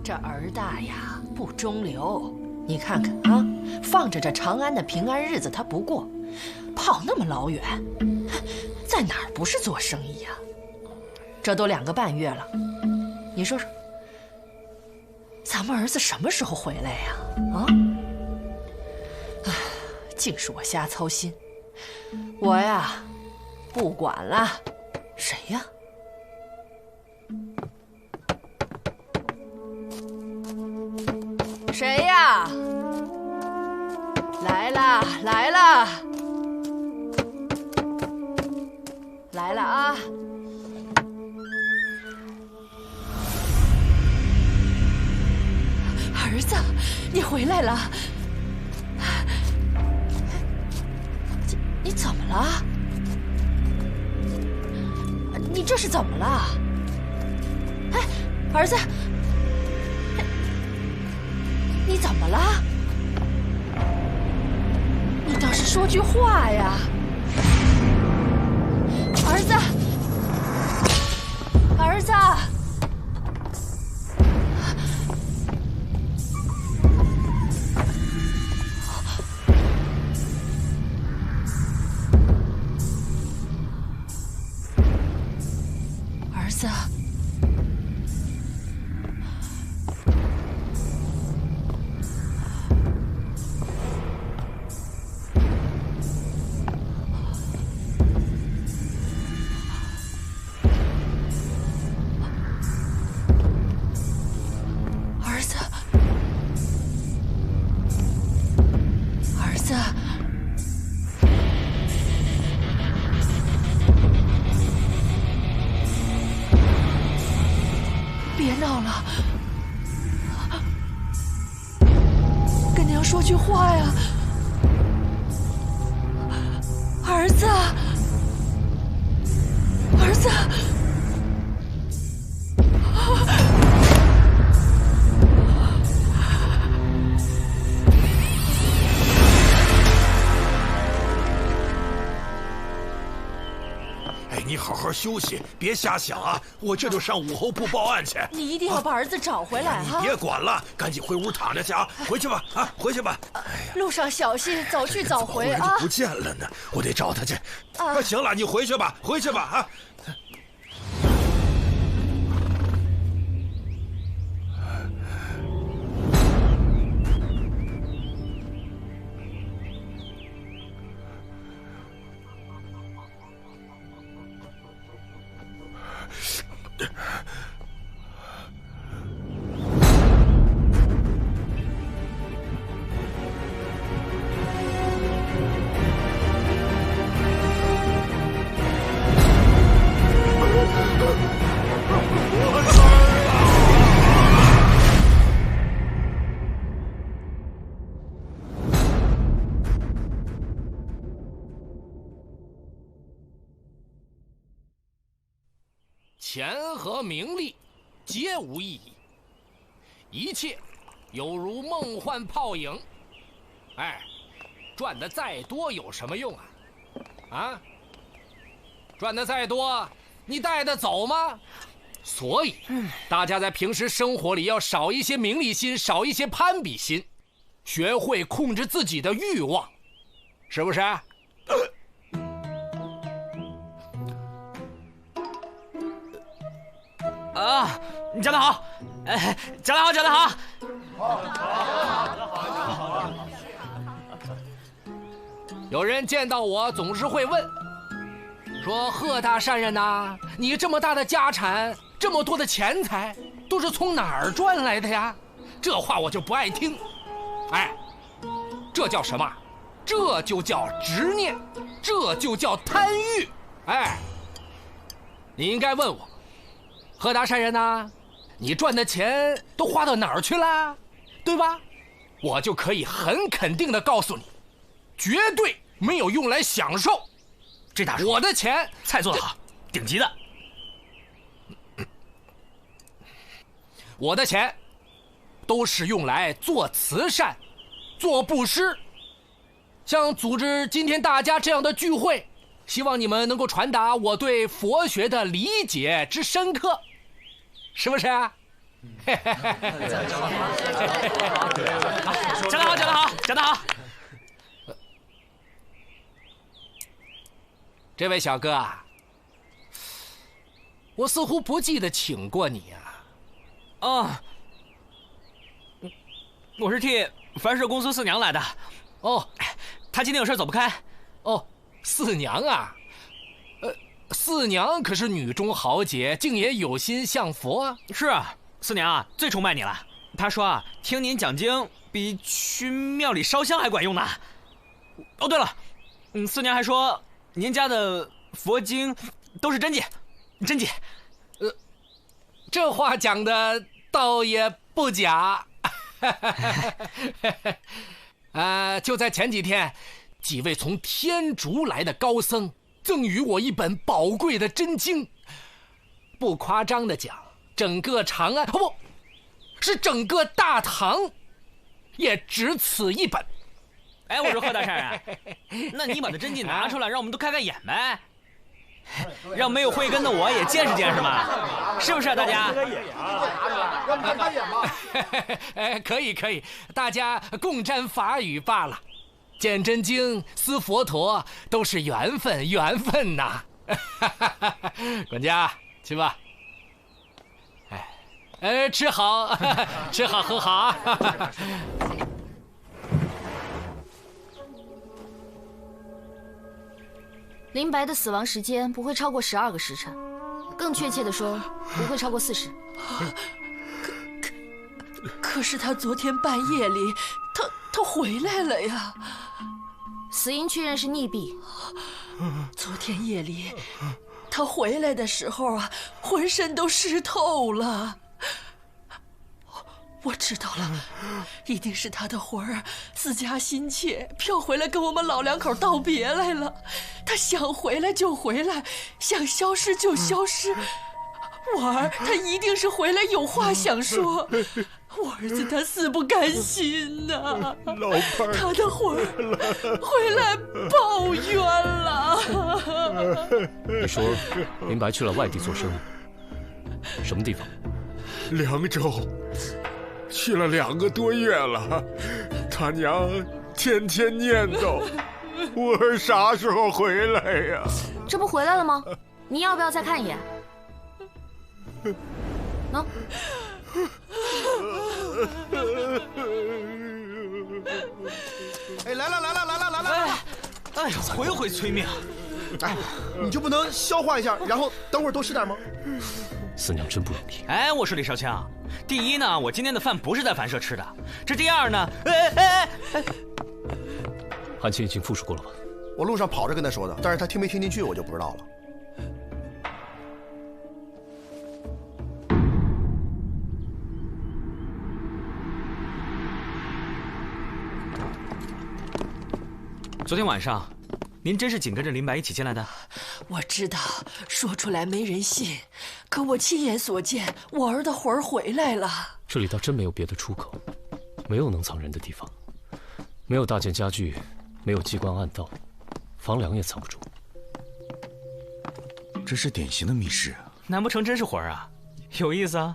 这儿大呀不中留，你看看啊，放着这长安的平安日子他不过，跑那么老远，在哪儿不是做生意呀？这都2个半月了，你说说，咱们儿子什么时候回来呀？啊？唉，净是我瞎操心。我呀，不管了。谁呀？谁呀？来了，来了，来了啊！儿子，你回来了。你怎么了？你这是怎么了？哎，儿子，你怎么了？你倒是说句话呀！儿子，儿子。儿子，儿子，儿子。别闹了，跟娘说句话呀，儿子，儿子。你好好休息，别瞎想啊！我这就上武侯部报案去。你一定要把儿子找回来啊！你别管了，赶紧回屋躺着去啊！回去吧，啊，回去吧。哎呀，路上小心，早去早回啊！不见了呢，我得找他去。啊，行了，你回去吧，回去吧啊！钱和名利皆无意义，一切有如梦幻泡影。哎，赚得再多有什么用啊？啊，赚得再多，你带得走吗？所以，大家在平时生活里要少一些名利心，少一些攀比心，学会控制自己的欲望，是不是？啊，你讲得好，讲得好，讲得好。有人见到我总是会问，说贺大善人呐，你这么大的家产，这么多的钱财，都是从哪儿赚来的呀？这话我就不爱听。哎，这叫什么？这就叫执念，这就叫贪欲。哎，你应该问我，贺大善人呐，你赚的钱都花到哪儿去了，对吧？我就可以很肯定地告诉你，绝对没有用来享受。这大叔，我的钱菜做得好，顶级的。我的钱都是用来做慈善、做布施，像组织今天大家这样的聚会，希望你们能够传达我对佛学的理解之深刻，是不是啊？讲得好，讲得好，讲得好。这位小哥啊，我似乎不记得请过你啊。哦，我是替凡社公司四娘来的。哦，她今天有事走不开。哦，四娘啊，四娘可是女中豪杰，竟也有心向佛啊。是啊，四娘啊，最崇拜你了。她说啊，听您讲经比去庙里烧香还管用呢。哦，对了，四娘还说您家的佛经都是真迹，真迹。这话讲的倒也不假。就在前几天，几位从天竺来的高僧赠予我一本宝贵的真经。不夸张的讲，整个长安，不是整个大唐，也只此一本。哎，我说贺大善人，那你把这真迹拿出来，让我们都开开眼呗，让没有慧根的我也见识见识嘛，是不是啊，大家？让开开眼吧。可以可以，大家共沾法语罢了。见真经、思佛陀都是缘分，缘分呐。管家，去吧。吃好，吃好喝好啊。林白的死亡时间不会超过12个时辰，更确切的说，不会超过40。可是他昨天半夜里，他回来了呀。死因确认是溺毙。昨天夜里，他回来的时候啊，浑身都湿透了。我知道了，一定是他的魂儿思家心切，飘回来跟我们老两口道别来了。他想回来就回来，想消失就消失。我儿他一定是回来有话想说。我儿子他死不甘心呐，老伴儿，他的魂儿回来报冤了。你说林白去了外地做生意，什么地方？凉州，去了2个多月了。他娘天天念叨，我儿啥时候回来呀？这不回来了吗？你要不要再看一眼？喏。哎，来了！哎呀，回回催命。哎，你就不能消化一下，然后等会儿多吃点吗？四娘真不容易。哎，我说李少卿，第一呢，我今天的饭不是在凡社吃的，这第二呢，汉卿已经复述过了吧？我路上跑着跟他说的，但是他听没听进去我就不知道了。昨天晚上，您真是紧跟着林白一起进来的？我知道，说出来没人信，可我亲眼所见，我儿的魂儿回来了。这里倒真没有别的出口，没有能藏人的地方，没有大件家具，没有机关暗道，房梁也藏不住。这是典型的密室啊！难不成真是魂儿啊？有意思啊！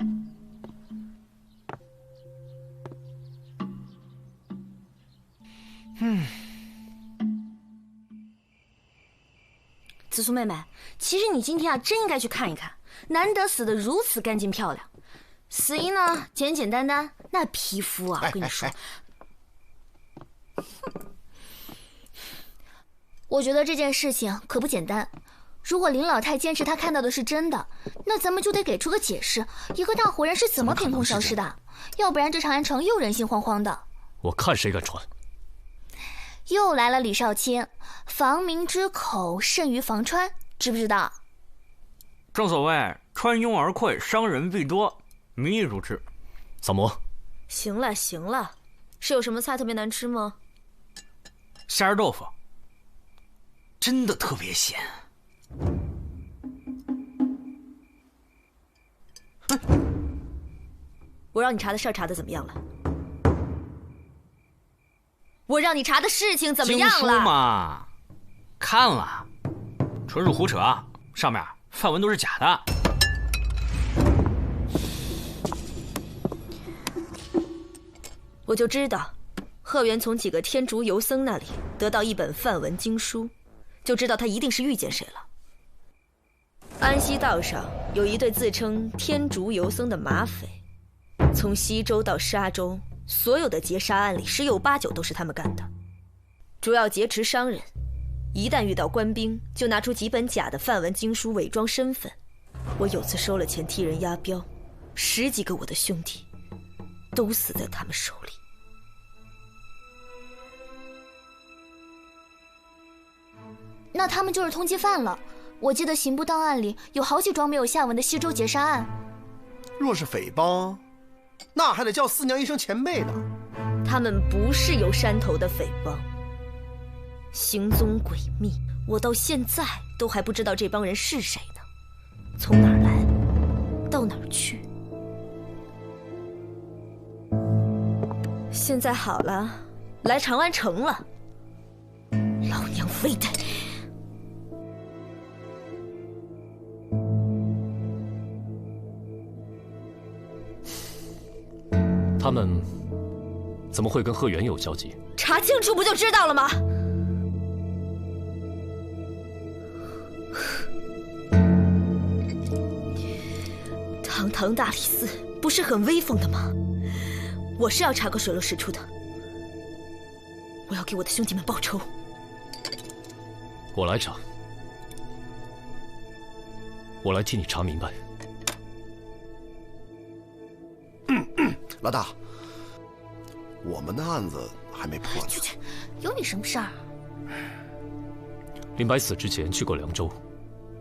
紫苏妹妹，其实你今天啊，真应该去看一看，难得死得如此干净漂亮。死因呢，简简单单，那皮肤啊，我跟你说，我觉得这件事情可不简单。如果林老太坚持她看到的是真的，那咱们就得给出个解释，一个大活人是怎么凭空消失的？要不然这长安城又人心惶惶的。我看谁敢传！又来了李少卿，防民之口甚于防川，知不知道？正所谓川拥而溃，伤人必多，民亦如之。扫魔，行了行了，是有什么菜特别难吃吗？虾仁豆腐，真的特别咸。我让你查的事儿查的怎么样了？我让你查的事情怎么样了？经书嘛，看了，纯属胡扯，上面范文都是假的。我就知道，贺元从几个天竺游僧那里得到一本梵文经书，就知道他一定是遇见谁了。安西道上有一对自称天竺游僧的马匪，从西周到沙州，所有的劫杀案里10有8九都是他们干的，主要劫持商人。一旦遇到官兵，就拿出几本假的梵文经书伪装身份。我有次收了钱替人押镖，10几个我的兄弟都死在他们手里。那他们就是通缉犯了。我记得刑部档案里有好几桩没有下文的西周劫杀案。若是匪帮，那还得叫四娘一声前辈呢。他们不是有山头的匪帮，行踪诡秘，我到现在都还不知道这帮人是谁呢，从哪儿来，到哪儿去。现在好了，来长安城了，老娘非得……他们怎么会跟贺元有交集？查清楚不就知道了吗？堂堂大理寺不是很威风的吗？我是要查个水落石出的，我要给我的兄弟们报仇。我来查，我来替你查明白。老大，我们的案子还没破呢。去，有你什么事儿？林白死之前去过凉州，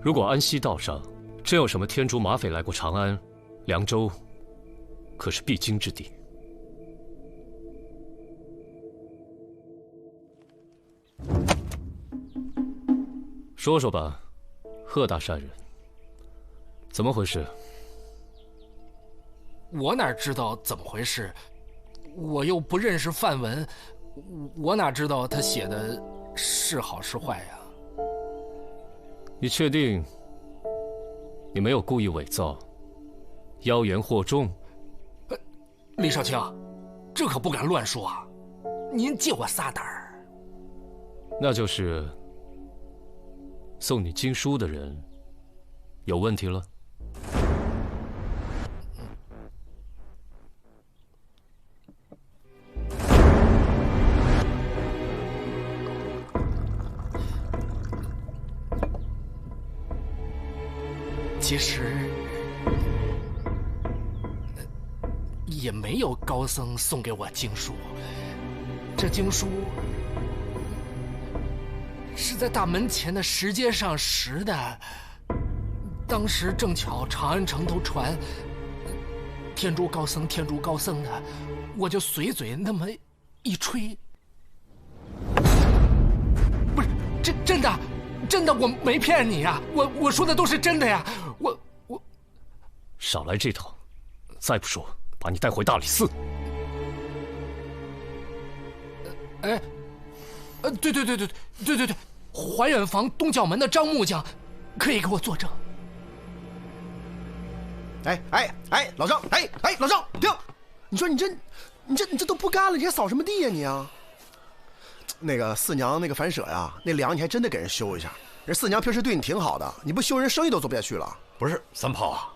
如果安西道上真有什么天竺马匪来过长安，凉州可是必经之地。说说吧，贺大善人，怎么回事？我哪知道怎么回事？我又不认识梵文，我哪知道他写的是好是坏呀？你确定你没有故意伪造，妖言惑众？李少卿，这可不敢乱说啊！您借我撒胆儿。那就是送你经书的人有问题了。其实也没有高僧送给我经书，这经书是在大门前的石阶上拾的。当时正巧长安城都传天竺高僧的，我就随嘴那么一吹。不是真的，我没骗你呀，我说的都是真的呀，我少来这套，再不说把你带回大理寺。对，怀远坊东角门的张木匠可以给我作证。老张，老张，停！你说你这都不干了，你还扫什么地呀你啊？那个四娘那个反舍呀，那梁你还真得给人修一下。人四娘平时对你挺好的，你不修人生意都做不下去了。不是三炮啊，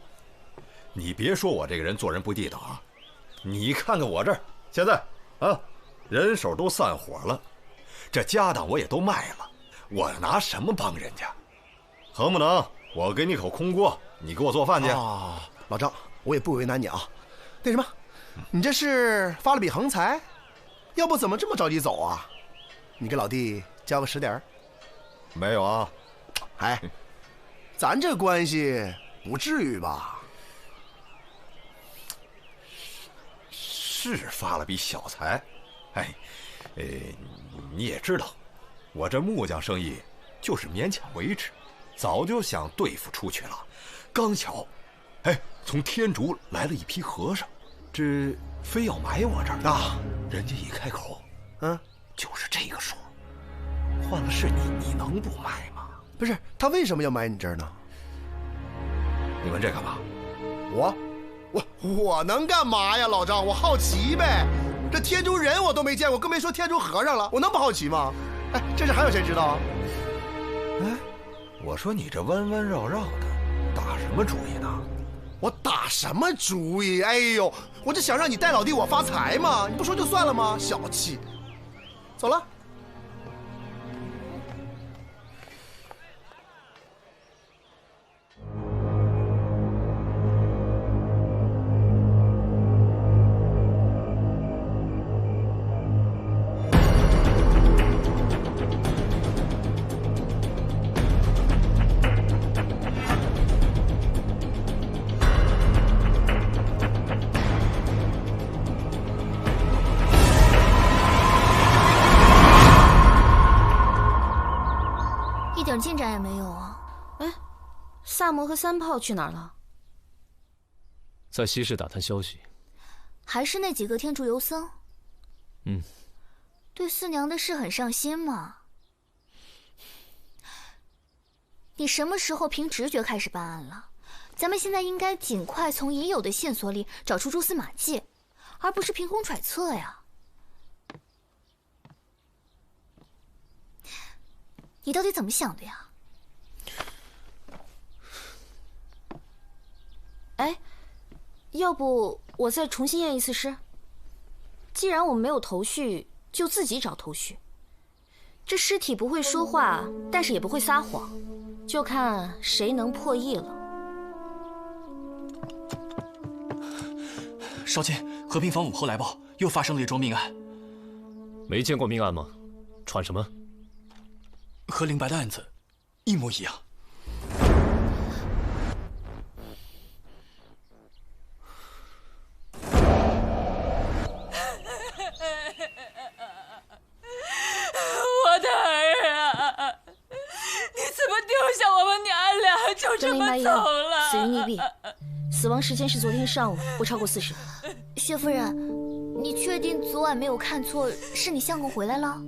你别说我这个人做人不地道啊！你看看我这儿现在啊，人手都散伙了，这家当我也都卖了，我拿什么帮人家？能不能我给你口空锅，你给我做饭去？老张，我也不为难你啊。那什么，你这是发了笔横财？要不怎么这么着急走啊？你给老弟交个10点。没有啊。咱这关系不至于吧？是发了笔小财，你也知道，我这木匠生意就是勉强维持，早就想对付出去了。刚巧，从天竺来了一批和尚，这非要买我这儿啊！人家一开口，就是这个数。换了是你能不买吗？不是，他为什么要买你这儿呢？你问这干嘛？我能干嘛呀，老张？我好奇呗。这天竺人我都没见过，更别说天竺和尚了，我能不好奇吗？哎，这事还有谁知道啊？哎，我说你这弯弯绕绕的，打什么主意呢？我打什么主意？哎呦，我就想让你带老弟我发财嘛，你不说就算了吗？小气。走了。一点进展也没有啊！哎，萨摩和三炮去哪儿了？在西市打探消息。还是那几个天竺游僧？嗯。对四娘的事很上心嘛？你什么时候凭直觉开始办案了？咱们现在应该尽快从已有的线索里找出蛛丝马迹，而不是凭空揣测呀。你到底怎么想的呀？哎，要不我再重新验一次尸？既然我们没有头绪，就自己找头绪。这尸体不会说话，但是也不会撒谎，就看谁能破译了。少卿，和平坊午后来报，又发生了一桩命案。没见过命案吗？传什么？和灵白的案子一模一样。我的儿啊，你怎么丢下我们娘俩就这么走了？死于溺毙，死亡时间是昨天上午，不超过40。薛夫人，你确定昨晚没有看错，是你相公回来了？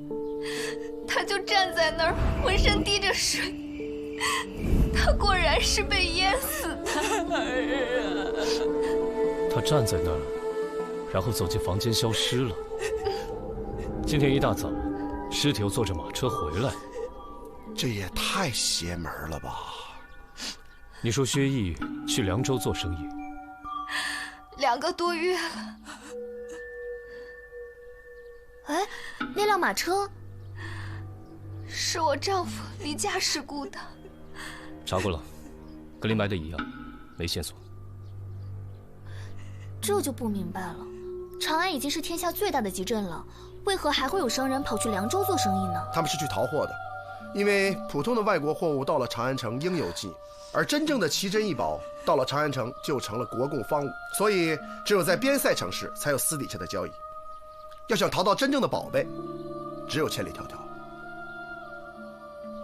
他就站在那儿，浑身滴着水，他果然是被淹死的。儿啊！他站在那儿，然后走进房间消失了。今天一大早，尸体又坐着马车回来，这也太邪门了吧！你说薛毅去凉州做生意，2个多月了。哎，那辆马车是我丈夫离家时雇的。查过了，跟林白的一样，没线索。这就不明白了，长安已经是天下最大的集镇了，为何还会有商人跑去凉州做生意呢？他们是去淘货的，因为普通的外国货物到了长安城应有尽，而真正的奇珍异宝到了长安城就成了国供方物，所以只有在边塞城市才有私底下的交易。要想淘到真正的宝贝，只有千里迢迢。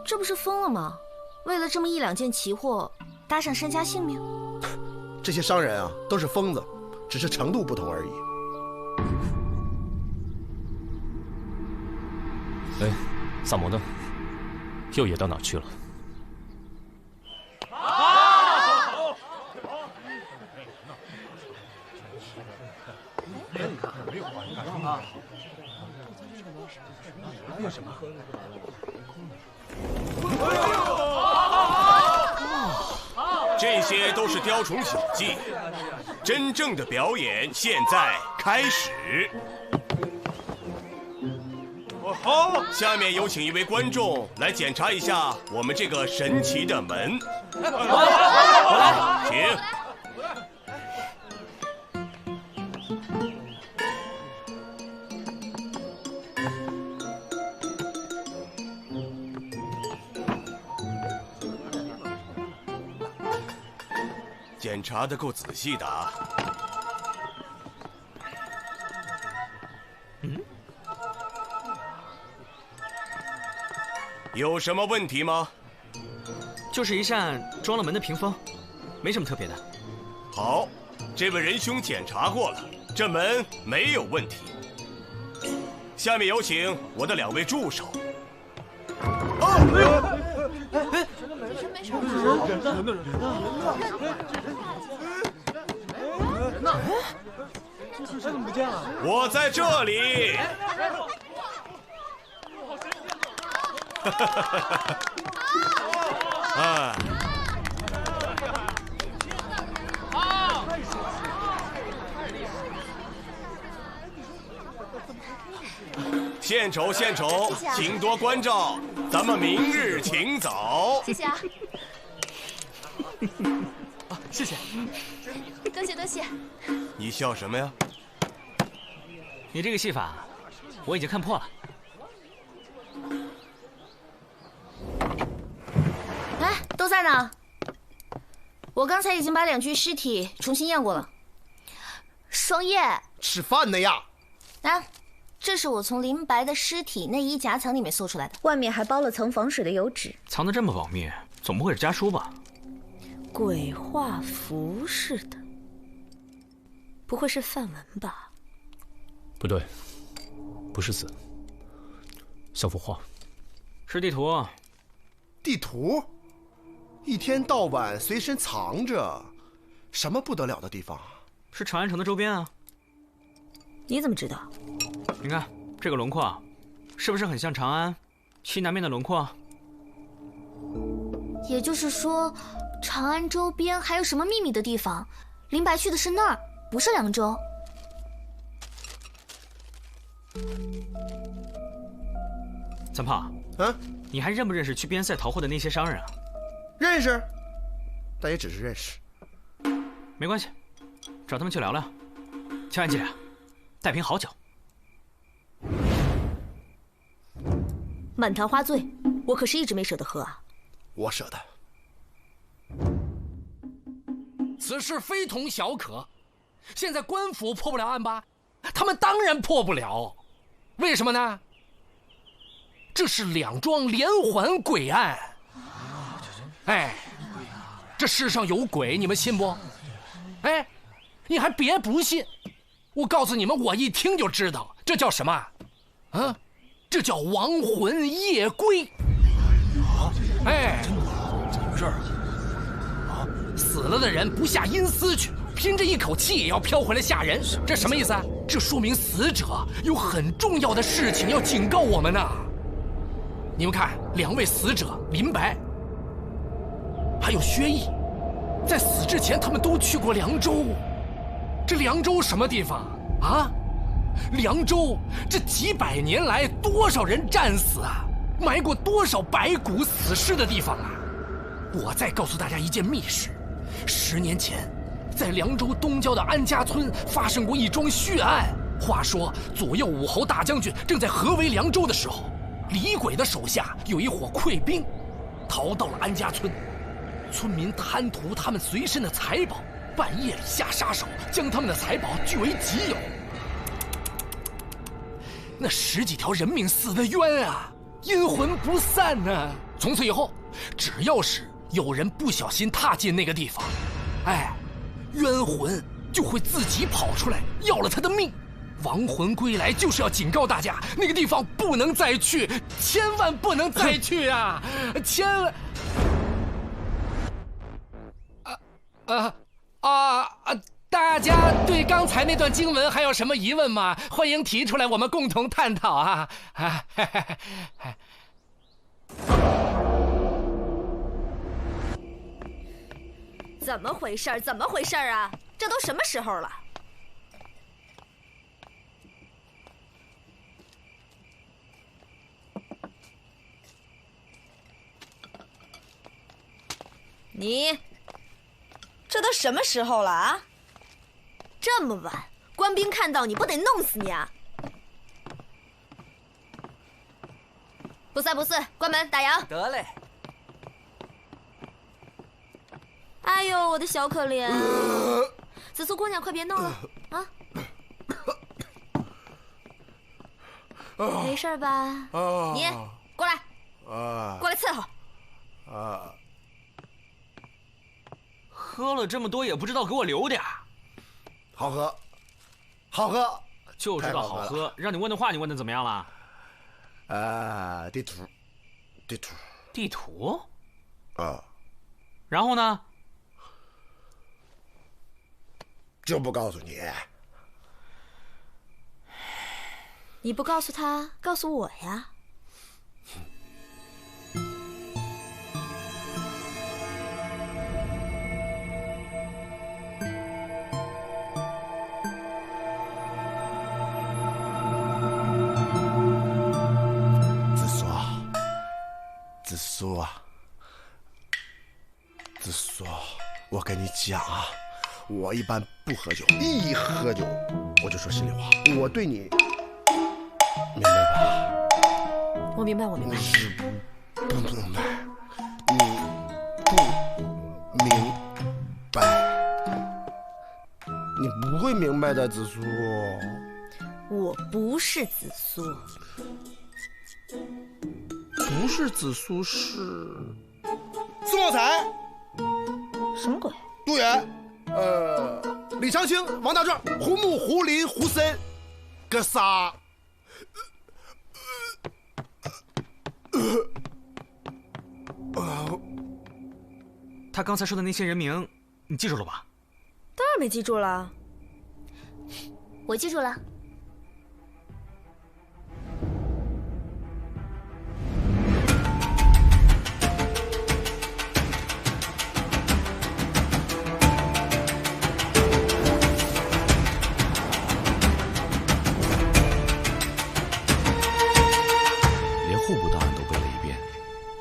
这不是疯了吗？为了这么1、2件奇货，搭上身家性命？这些商人啊，都是疯子，只是程度不同而已。哎，萨摩呢？又野到哪去了？这些都是雕虫小技，真正的表演现在开始。好，下面有请一位观众来检查一下我们这个神奇的门。我来，请。检查得够仔细的啊。有什么问题吗？就是一扇装了门的屏风，没什么特别的。好，这位仁兄检查过了，这门没有问题。下面有请我的2位助手。怎么不见了？我在这里。哎。献丑献丑，请多关照，咱们明日请早。谢谢啊。谢谢。多谢多谢。你笑什么呀？你这个戏法，我已经看破了。哎，都在呢。我刚才已经把2具尸体重新验过了。双叶，吃饭呢呀！啊，这是我从林白的尸体内衣夹层里面搜出来的，外面还包了层防水的油纸。藏得这么保密，总不会是家书吧？鬼画符似的，不会是范文吧？不对，不是字，像幅画。是地图。地图？一天到晚随身藏着，什么不得了的地方？是长安城的周边啊。你怎么知道？你看这个轮廓，是不是很像长安西南面的轮廓？也就是说，长安周边还有什么秘密的地方？林白去的是那儿，不是凉州。三炮，你还认不认识去边塞逃货的那些商人啊？认识，但也只是认识。没关系，找他们去聊聊。千万记着，带瓶好酒。满堂花醉，我可是一直没舍得喝啊。我舍得。此事非同小可。现在官府破不了案吧？他们当然破不了。为什么呢？这是2桩连环鬼案。哎，这世上有鬼，你们信不？哎，你还别不信，我告诉你们，我一听就知道，这叫什么？啊，这叫亡魂夜归。哎，怎么回事啊？死了的人不下阴司去，拼着一口气也要飘回来吓人，这什么意思啊？这说明死者有很重要的事情要警告我们呢。你们看，2位死者林白还有薛毅，在死之前他们都去过凉州。这凉州什么地方啊？凉州这几百年来多少人战死啊，埋过多少白骨死尸的地方啊！我再告诉大家一件密事：10年前，在凉州东郊的安家村发生过一桩血案。话说左右武侯大将军正在合围凉州的时候，李鬼的手下有一伙溃兵，逃到了安家村。村民贪图他们随身的财宝，半夜里下杀手，将他们的财宝据为己有。那10几条人命死得冤啊，阴魂不散呢。从此以后，只要是有人不小心踏进那个地方，哎，冤魂就会自己跑出来，要了他的命。亡魂归来就是要警告大家，那个地方不能再去，千万不能再去啊！千万。大家对刚才那段经文还有什么疑问吗？欢迎提出来，我们共同探讨啊！怎么回事？怎么回事啊？这都什么时候了？你，这都什么时候了啊？这么晚，官兵看到你不得弄死你啊！不三不四，关门打烊。得嘞。哎呦，我的小可怜，紫苏姑娘，快别闹了啊！没事吧？你过来，过来伺候。喝了这么多也不知道给我留点儿。好喝，好喝，就知道好喝。让你问的话，你问的怎么样了？地图，地图。啊。然后呢？就不告诉你。你不告诉他，告诉我呀。子苏，我跟你讲啊，我一般不喝酒，一喝酒我就说心里话。我对你，明白吧？我明白，我明白。不明白，你不明白，你不会明白的，子苏。我不是子苏，不是子苏，是苏有才。什么鬼？杜源，李长青、王大壮、胡木、胡林、胡森，哥仨。他刚才说的那些人名，你记住了吧？当然没记住了。我记住了。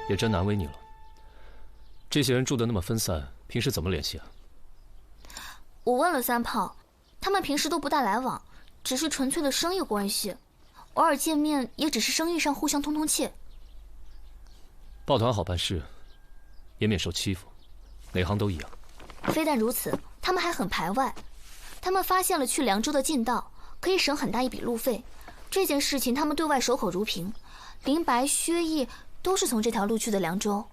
也真难为你了。这些人住得那么分散，平时怎么联系啊？我问了三炮，他们平时都不大来往，只是纯粹的生意关系，偶尔见面也只是生意上互相通通气。抱团好办事，也免受欺负，哪行都一样。非但如此，他们还很排外。他们发现了去凉州的近道，可以省很大一笔路费。这件事情他们对外守口如瓶，林白、薛毅都是从这条路去的凉州。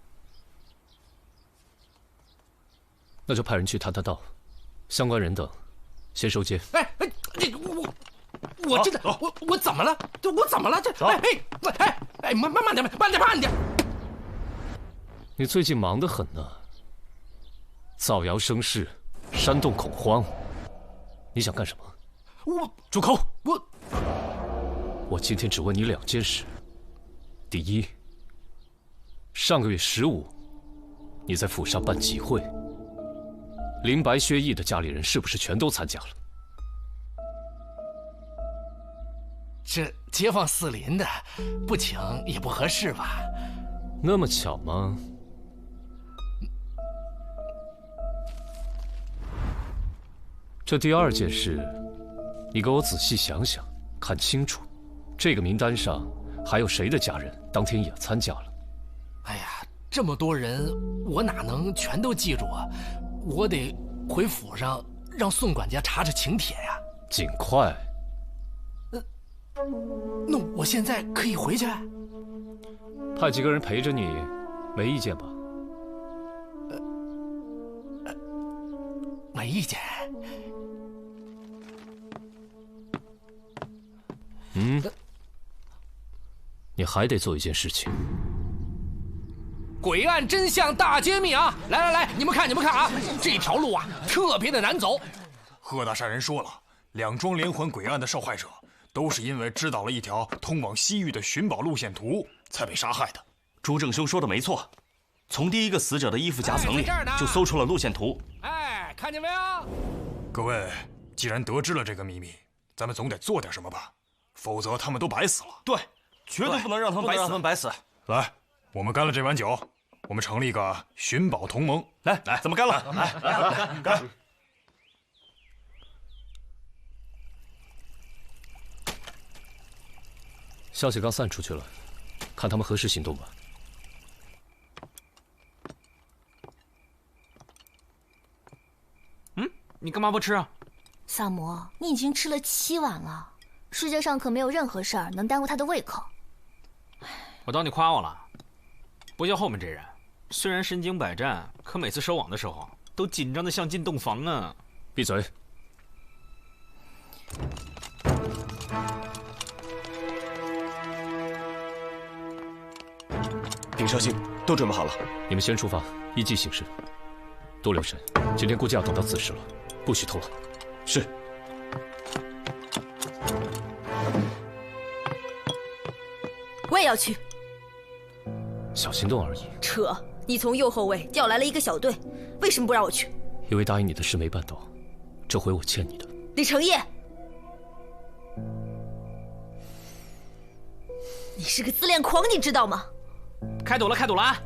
那就派人去探探道，相关人等先收监。我真的我怎么了？我怎么了？慢点！你最近忙得很呢，造谣生事，煽动恐慌，你想干什么？住口！我今天只问你2件事。第一，上个月15，你在府上办集会，林白、薛毅的家里人是不是全都参加了？这街坊四邻的，不请也不合适吧？那么巧吗？这第2件事，你给我仔细想想，看清楚，这个名单上还有谁的家人当天也参加了？哎呀，这么多人，我哪能全都记住啊？我得回府上让宋管家查查请帖呀。尽快。那我现在可以回去？派几个人陪着你，没意见吧？没意见。你还得做一件事情。诡案真相大揭秘啊！来，你们看啊，这条路啊特别的难走。贺大善人说了，两桩连环诡案的受害者都是因为知道了一条通往西域的寻宝路线图才被杀害的。朱正兄说的没错，从第一个死者的衣服夹层里就搜出了路线图。哎，看见没有？各位，既然得知了这个秘密，咱们总得做点什么吧，否则他们都白死了。对，绝对不能让他们白死。来，我们干了这碗酒，我们成立一个寻宝同盟。来，咱们干了！来，干！消息刚散出去了，看他们何时行动吧。你干嘛不吃啊？萨摩，你已经吃了7碗了，世界上可没有任何事儿能耽误他的胃口。我当你夸我了？不像后面这人，虽然身经百战，可每次收网的时候都紧张的像进洞房啊！闭嘴！禀少卿，都准备好了。你们先出发，依计行事，多留神。今天估计要等到子时了，不许偷懒。是。也要去。小心动而已。扯！你从右后卫调来了一个小队，为什么不让我去？因为答应你的事没办到，这回我欠你的。李成业，你是个自恋狂，你知道吗？开赌了，开赌了啊！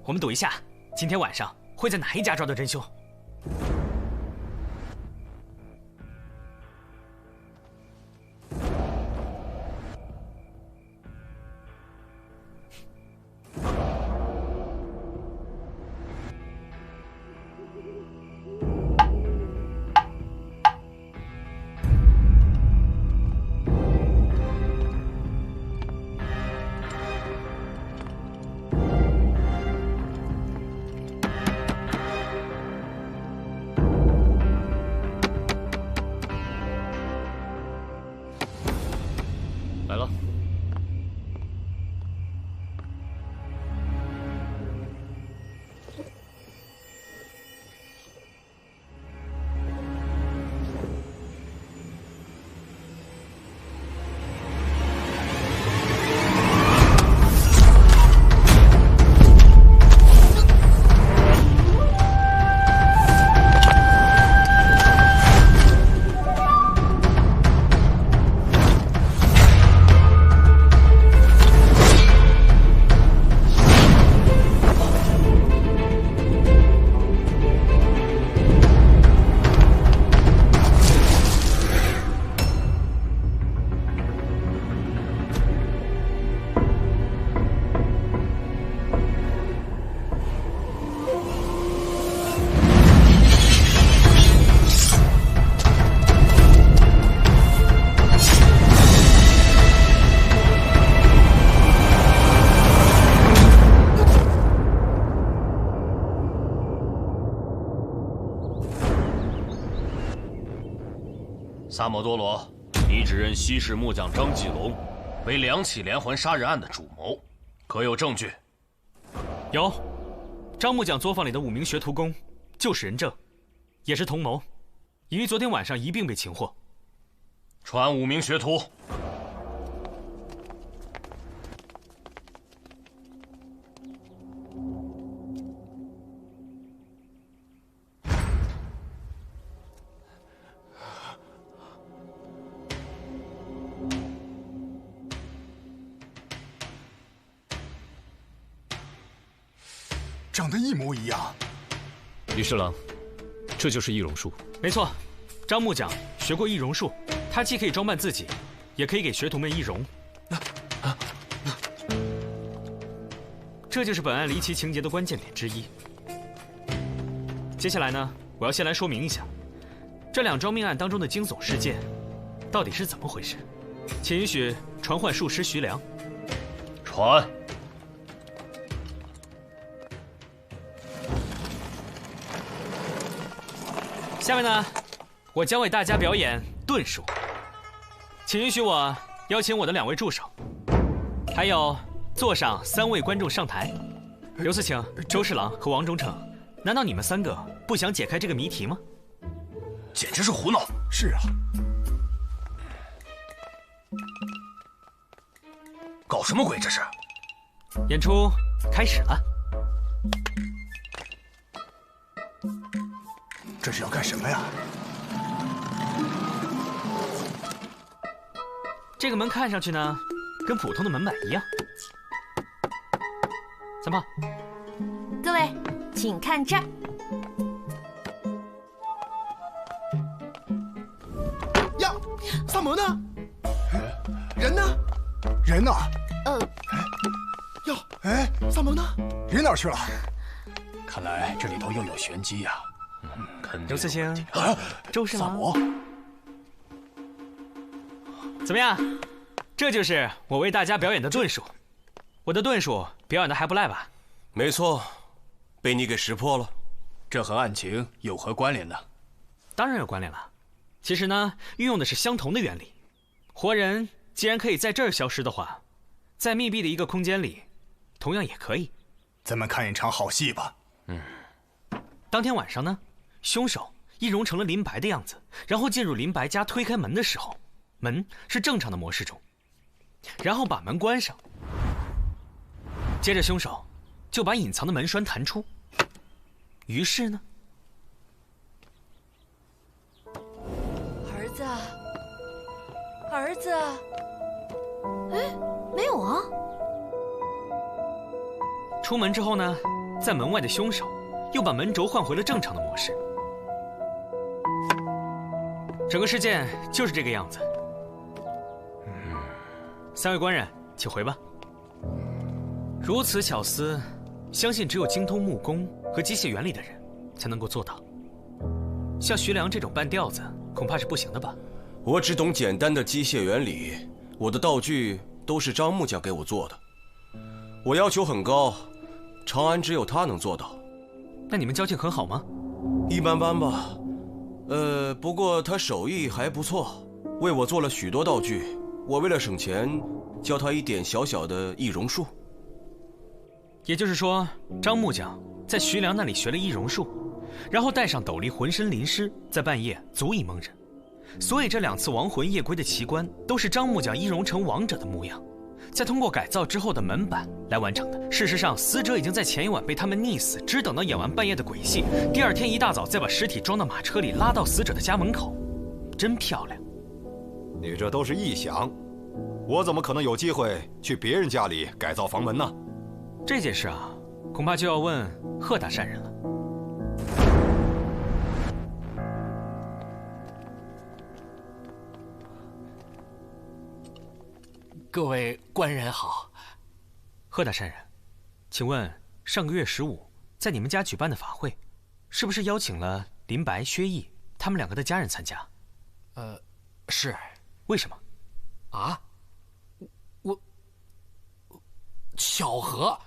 我们赌一下，今天晚上会在哪一家抓到真凶？来了。萨摩多罗，你指认西市木匠张继龙为2起连环杀人案的主谋，可有证据？有，张木匠作坊里的5名学徒工就是人证，也是同谋，已于昨天晚上一并被擒获。传5名学徒。长得一模一样。李侍郎，这就是易容术。没错，张木匠学过易容术，他既可以装扮自己，也可以给学徒们易容。这就是本案离奇情节的关键点之一。接下来呢，我要先来说明一下，这2桩命案当中的惊悚事件到底是怎么回事。请允许传唤术师徐良。传。下面呢，我将为大家表演遁术，请允许我邀请我的2位助手，还有座上3位观众上台。由此请周侍郎和王忠诚，难道你们3个不想解开这个谜题吗？简直是胡闹！是啊，搞什么鬼这是？演出开始了。这是要干什么呀？这个门看上去呢，跟普通的门板一样。三炮，各位，请看这儿。呀，萨摩呢？人呢？人呢？哟，哎，萨摩呢？人哪儿去了？看来这里头又有玄机呀。刘慈欣，周侍郎，怎么样？这就是我为大家表演的遁术。我的遁术表演的还不赖吧？没错，被你给识破了。这和案情有何关联呢？当然有关联了。其实呢，运用的是相同的原理。活人既然可以在这儿消失的话，在密闭的一个空间里，同样也可以。咱们看一场好戏吧。当天晚上呢，凶手易容成了林白的样子，然后进入林白家，推开门的时候，门是正常的模式中，然后把门关上，接着凶手就把隐藏的门栓弹出，于是呢，儿子，儿子，哎，没有啊。出门之后呢，在门外的凶手又把门轴换回了正常的模式。整个事件就是这个样子。3位官人，请回吧。如此巧思，相信只有精通木工和机械原理的人才能够做到。像徐良这种半吊子，恐怕是不行的吧？我只懂简单的机械原理，我的道具都是张木匠给我做的。我要求很高，长安只有他能做到。那你们交情很好吗？一般般吧。不过他手艺还不错，为我做了许多道具。我为了省钱，教他一点小小的易容术。也就是说，张木匠在徐良那里学了易容术，然后戴上斗笠，浑身淋湿，在半夜足以蒙人。所以这2次亡魂夜归的奇观，都是张木匠易容成亡者的模样，再通过改造之后的门板来完成的。事实上，死者已经在前一晚被他们溺死，只等到演完半夜的鬼戏，第2天一大早再把尸体装到马车里，拉到死者的家门口，真漂亮。你这都是臆想，我怎么可能有机会去别人家里改造房门呢？这件事啊，恐怕就要问贺大善人了。各位官人好。贺大善人，请问上个月15在你们家举办的法会，是不是邀请了林白、薛毅他们2个的家人参加？是。为什么？啊？我巧合，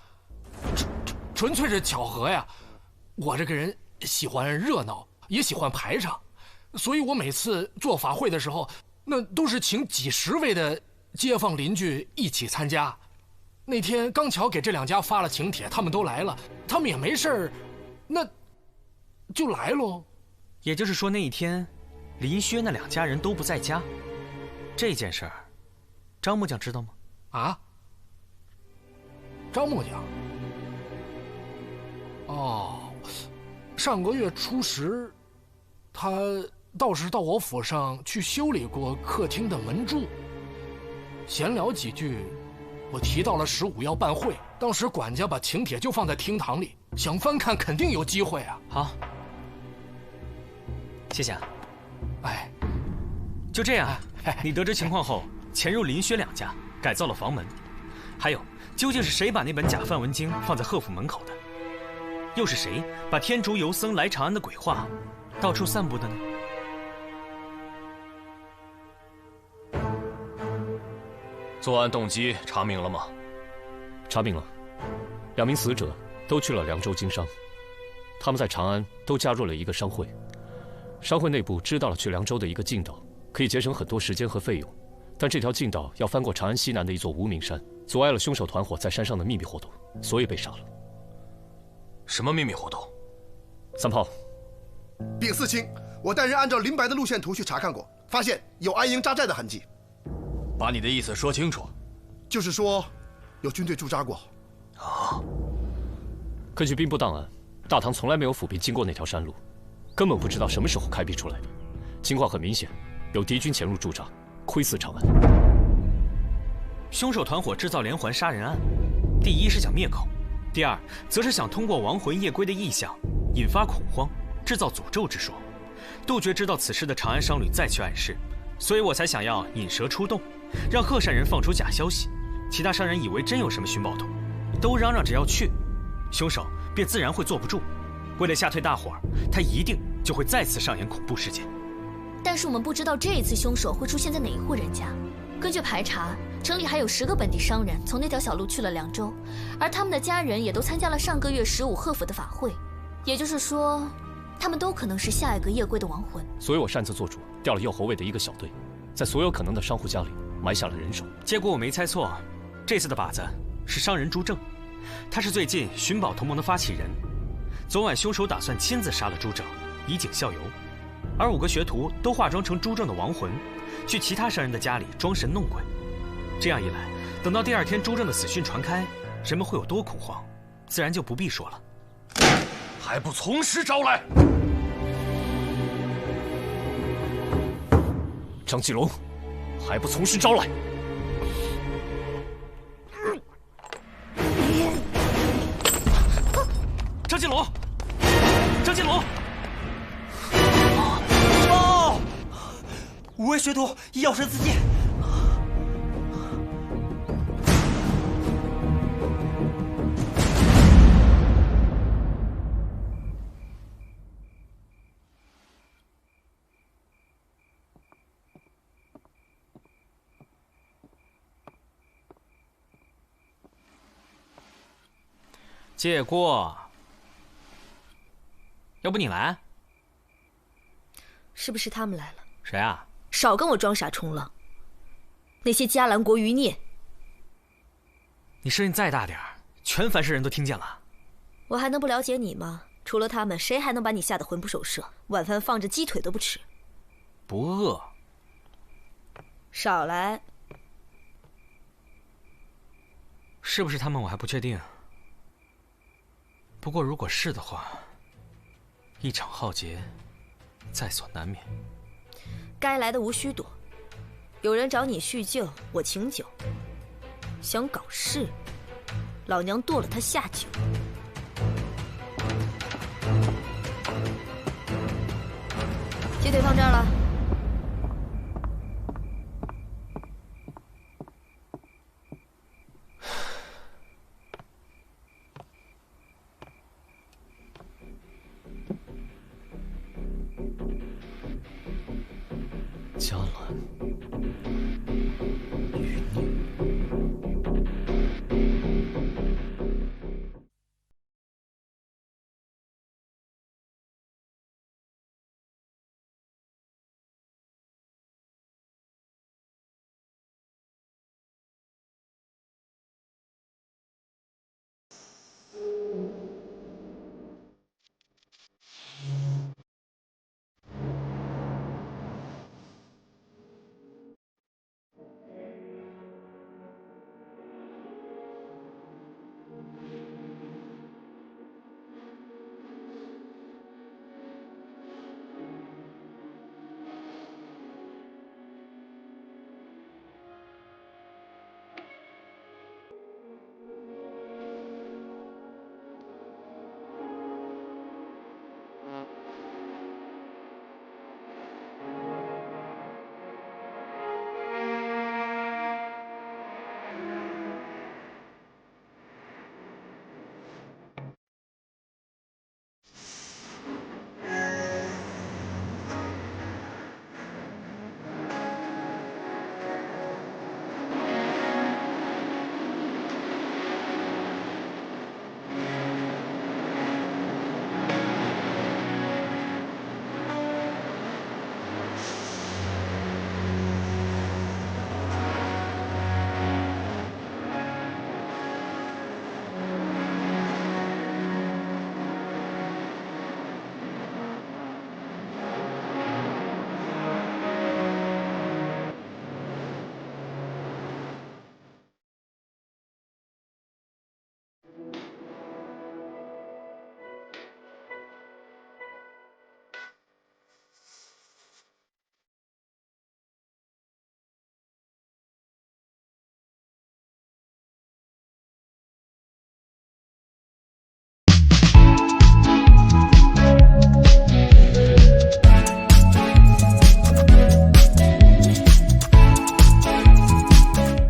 纯粹是巧合呀！我这个人喜欢热闹，也喜欢排场，所以我每次做法会的时候，那都是请几10位的街坊邻居一起参加。那天刚巧给这2家发了请帖，他们都来了，他们也没事儿，那就来喽。也就是说，那一天林薛那2家人都不在家。这件事儿，张木匠知道吗？啊？张木匠？哦，上个月初10，他倒是到我府上去修理过客厅的门柱。闲聊几句，我提到了15要办会，当时管家把请帖就放在厅堂里，想翻看肯定有机会啊。好，谢谢啊。哎，就这样，你得知情况后，潜入林薛2家，改造了房门。还有，究竟是谁把那本假范文经放在贺府门口的？又是谁把天竺游僧来长安的鬼话到处散布的呢？作案动机查明了吗？查明了，2名死者都去了凉州经商，他们在长安都加入了一个商会，商会内部知道了去凉州的一个径道，可以节省很多时间和费用，但这条径道要翻过长安西南的一座无名山，阻碍了凶手团伙在山上的秘密活动，所以被杀了。什么秘密活动？3炮，禀四卿，我带人按照林白的路线图去查看过，发现有安营扎寨的痕迹。把你的意思说清楚。就是说，有军队驻扎过。啊！根据兵部档案，大唐从来没有府兵经过那条山路，根本不知道什么时候开辟出来的。情况很明显，有敌军潜入驻扎，窥伺长安。凶手团伙制造连环杀人案，第一是想灭口，第2则是想通过亡魂夜归的异象，引发恐慌，制造诅咒之说，杜绝知道此事的长安商旅再去暗示。所以我才想要引蛇出洞，让贺善人放出假消息，其他商人以为真有什么寻宝图，都嚷嚷着要去，凶手便自然会坐不住。为了吓退大伙儿，他一定就会再次上演恐怖事件。但是我们不知道这一次凶手会出现在哪一户人家。根据排查，城里还有10个本地商人从那条小路去了凉州，而他们的家人也都参加了上个月15贺府的法会，也就是说，他们都可能是下一个夜归的亡魂。所以我擅自做主，调了右侯卫的一个小队，在所有可能的商户家里埋下了人手。结果我没猜错，这次的靶子是商人朱正，他是最近寻宝同盟的发起人。昨晚凶手打算亲自杀了朱正，以儆效尤，而5个学徒都化妆成朱正的亡魂，去其他商人的家里装神弄鬼。这样一来，等到第2天朱正的死讯传开，人们会有多恐慌，自然就不必说了。还不从实招来！张继龙，还不从实招来！张继龙，张继龙！哦，五位学徒药神自尽。借过，要不你来？是不是他们来了？谁啊？少跟我装傻充愣！那些迦兰国余孽！你声音再大点儿，全凡世人都听见了。我还能不了解你吗？除了他们，谁还能把你吓得魂不守舍？晚饭放着鸡腿都不吃。不饿。少来！是不是他们我还不确定。不过如果是的话，一场浩劫在所难免。该来的无需躲。有人找你叙旧，我请酒。想搞事，老娘剁了他下酒。鸡腿放这儿了。迦兰。